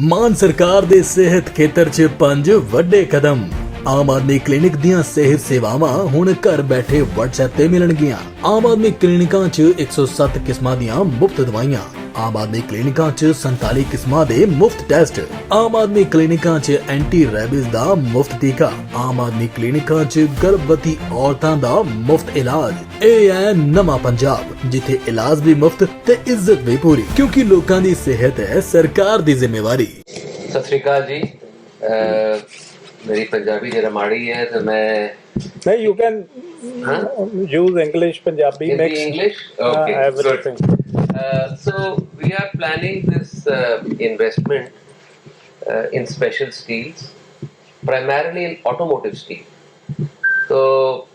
ਮਾਨ ਸਰਕਾਰ ਦੇ ਸਿਹਤ ਖੇਤਰ 'ਚ 5 ਵੱਡੇ ਕਦਮ। ਆਮ ਆਦਮੀ ਕਲੀਨਿਕ ਦੀਆਂ ਸਿਹਤ ਸੇਵਾਵਾਂ ਹੁਣ ਘਰ ਬੈਠੇ WhatsApp ਤੇ ਮਿਲਣਗੀਆਂ। ਆਮ ਆਦਮੀ ਕਲੀਨਿਕਾਂ 'ਚ 107 ਕਿਸਮਾਂ ਦੀਆਂ ਮੁਫਤ ਦਵਾਈਆਂ। ਆਮ ਆਦਮੀ ਕਲੀਨਿਕਾਂ 'ਚ 47 ਕਿਸਮਾਂ ਦੇ ਮੁਫਤ ਟੈਸਟ। ਆਮ ਆਦਮੀ ਕਲੀਨਿਕਾਂ 'ਚ ਐਂਟੀ ਰੈਬਿਸ ਦਾ ਮੁਫਤ ਟੀਕਾ। ਆਮ ਆਦਮੀ ਕਲੀਨਿਕਾਂ 'ਚ ਗਰਭਵਤੀ ਔਰਤਾਂ ਦਾ ਮੁਫਤ ਇਲਾਜ। ਇਹ ਹੈ ਨਵਾਂ ਪੰਜਾਬ, ਜਿੱਥੇ ਇਲਾਜ ਵੀ ਮੁਫਤ ਤੇ ਇੱਜ਼ਤ ਵੀ ਪੂਰੀ, ਕਿਉਂਕਿ ਲੋਕਾਂ ਦੀ ਸਿਹਤ ਹੈ ਸਰਕਾਰ ਦੀ ਜ਼ਿੰਮੇਵਾਰੀ। सत श्री अकाल जी। मेरी पंजाबी जरा माड़ी है तो मैं नहीं, you can use English, Punjabi, mix. English. Okay, everything. good. So we are planning this investment in special steels, primarily in automotive steel. तो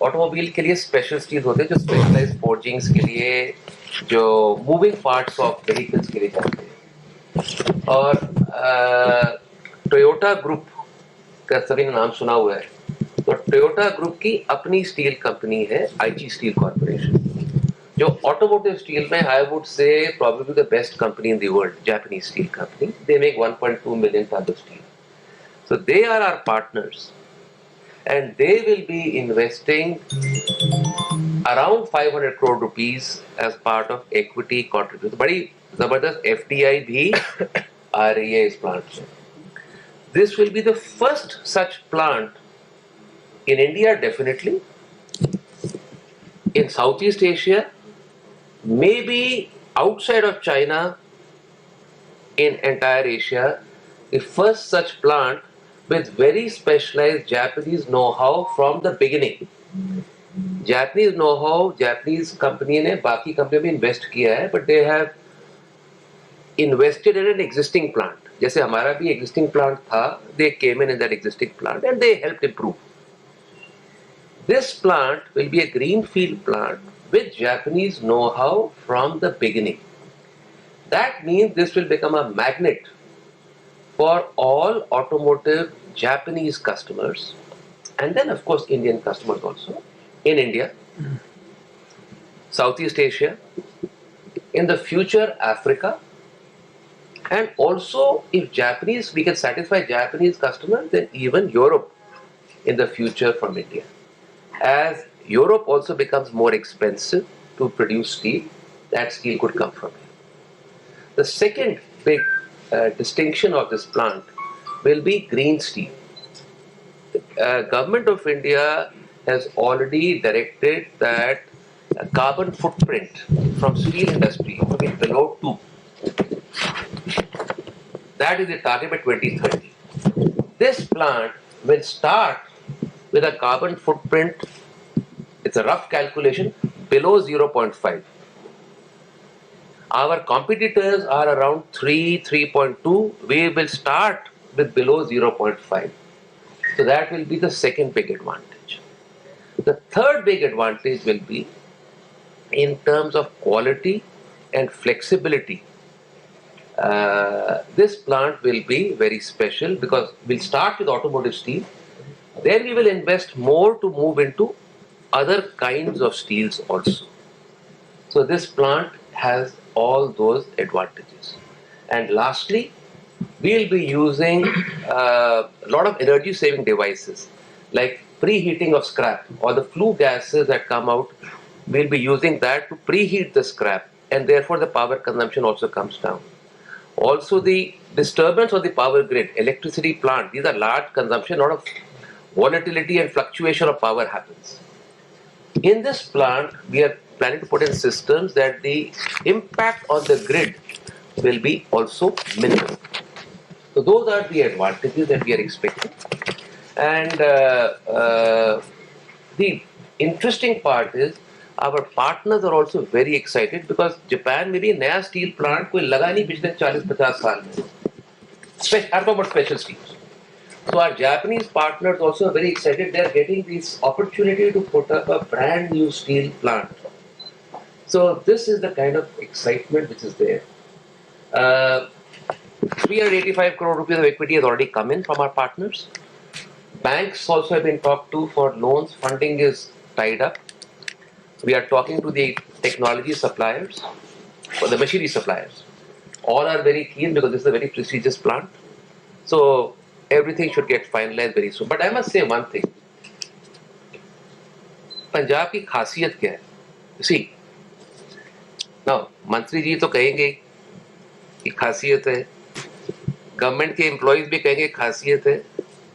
ऑटोमोबाइल के लिए स्पेशल स्टील होते हैं जो स्पेशलाइज फोर्जिंग्स के लिए, जो मूविंग पार्ट्स ऑफ व्हीकल्स के लिए जाते हैं। और टोयोटा ग्रुप का सभी ने नाम सुना हुआ है, तो टोयोटा ग्रुप की अपनी स्टील कंपनी है आईची स्टील कॉर्पोरेशन, जो ऑटोमोटिव स्टील में I would say probably the best company in the world, Japanese steel company. They make 1.2 million tons of steel. So they are our partners and they will be investing around 500 crore rupees as part of equity contribution. बड़ी जबरदस्त FDI भी आ रही है इस plant से। This will be the first such plant in India, definitely, in Southeast Asia, maybe outside of China, in entire Asia, the first such plant with very specialized Japanese know-how from the beginning. Japanese know-how, Japanese company ने बाकी company में invest किया है, but they have invested in an existing plant. जैसे हमारा भी existing plant था, they came in that existing plant and they helped improve. This plant will be a greenfield plant with Japanese know-how from the beginning. That means this will become a magnet for all automotive Japanese customers, and then of course Indian customers also in India, Southeast Asia, in the future Africa, and also if Japanese, we can satisfy Japanese customers, then even Europe in the future from India. As Europe also becomes more expensive to produce steel, that steel could come from here. The second big distinction of this plant will be green steel. The government of India has already directed that carbon footprint from steel industry to be below 2. That is the target by 2030. This plant will start with a carbon footprint, it's a rough calculation, below 0.5. Our competitors are around 3, 3.2. We will start with below 0.5. So that will be the second big advantage. The third big advantage will be in terms of quality and flexibility. This plant will be very special because we'll start with automotive steel. Then we will invest more to move into other kinds of steels also. So this plant has all those advantages. And lastly, we'll be using a lot of energy saving devices like preheating of scrap or the flue gases that come out. We'll be using that to preheat the scrap, and therefore the power consumption also comes down. Also the disturbance of the power grid, electricity plant, these are large consumption, a lot of volatility and fluctuation of power happens. In this plant, we are planning to put in systems that the impact on the grid will be also minimal. So those are the advantages that we are expecting. And the interesting part is our partners are also very excited because Japan में भी नया steel plant कोई लगा नहीं पिछले 40-50 साल में. I'm talking about special steels. So our Japanese partners also are very excited. They are getting this opportunity to put up a brand new steel plant. So this is the kind of excitement which is there. 385 crore rupees of equity has already come in from our partners. Banks also have been talked to for loans. Funding is tied up. We are talking to the technology suppliers, or the machinery suppliers. All are very keen because this is a very prestigious plant. So everything should get finalized very soon. But I must say one thing. Punjab की खासियत क्या है? See, now मंत्री जी तो कहेंगे कि खासियत है, गवर्नमेंट के एम्प्लॉइज भी कहेंगे खासियत है,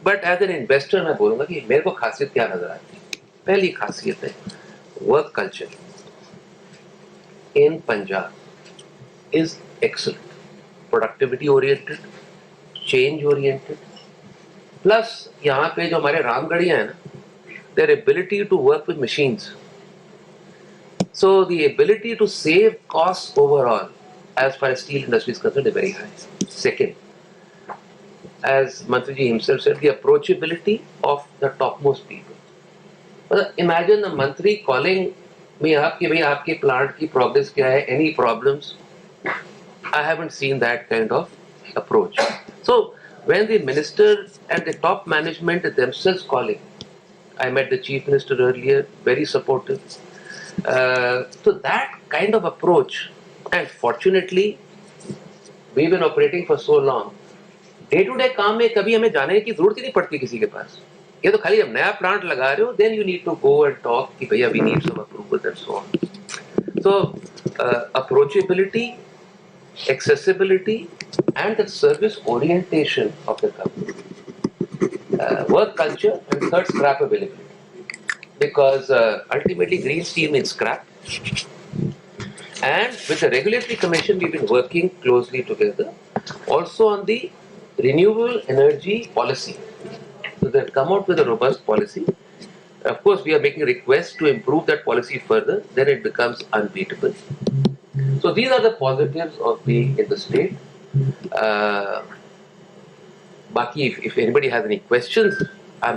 बट एज एन इन्वेस्टर मैं बोलूंगा कि मेरे को खासियत क्या नजर आती है. पहली खासियत है work culture in Punjab is excellent, productivity oriented, change oriented, plus यहाँ पे जो हमारे रामगढ़िया है ना, their ability to work with machines. So the ability to save costs overall as far as steel industry is concerned is very high. Second, as Mantriji himself said, the approachability of the topmost people. Imagine a Mantri calling me up कि भाई आपके plant की progress क्या है, any problems. I haven't seen that kind of approach. So when the minister and the top management are themselves calling, I met the chief minister earlier, very supportive. So that kind of approach, and fortunately, we've been operating for so long. Day to day काम में कभी हमें जाने की जरूरत ही नहीं पड़ती किसी के पास. ये तो खाली जब नया प्लांट लगा रहे हो, then you need to go and talk कि भैया we need some approval and so on. So approachability, accessibility, and the service orientation of the company. Work culture, and third, scrap availability, because ultimately green steel means scrap, and with the regulatory commission we've been working closely together also on the renewable energy policy, so they've come out with a robust policy. Of course we are making requests to improve that policy further, then it becomes unbeatable. So these are the positives of being in the state. Baki, if anybody has any questions,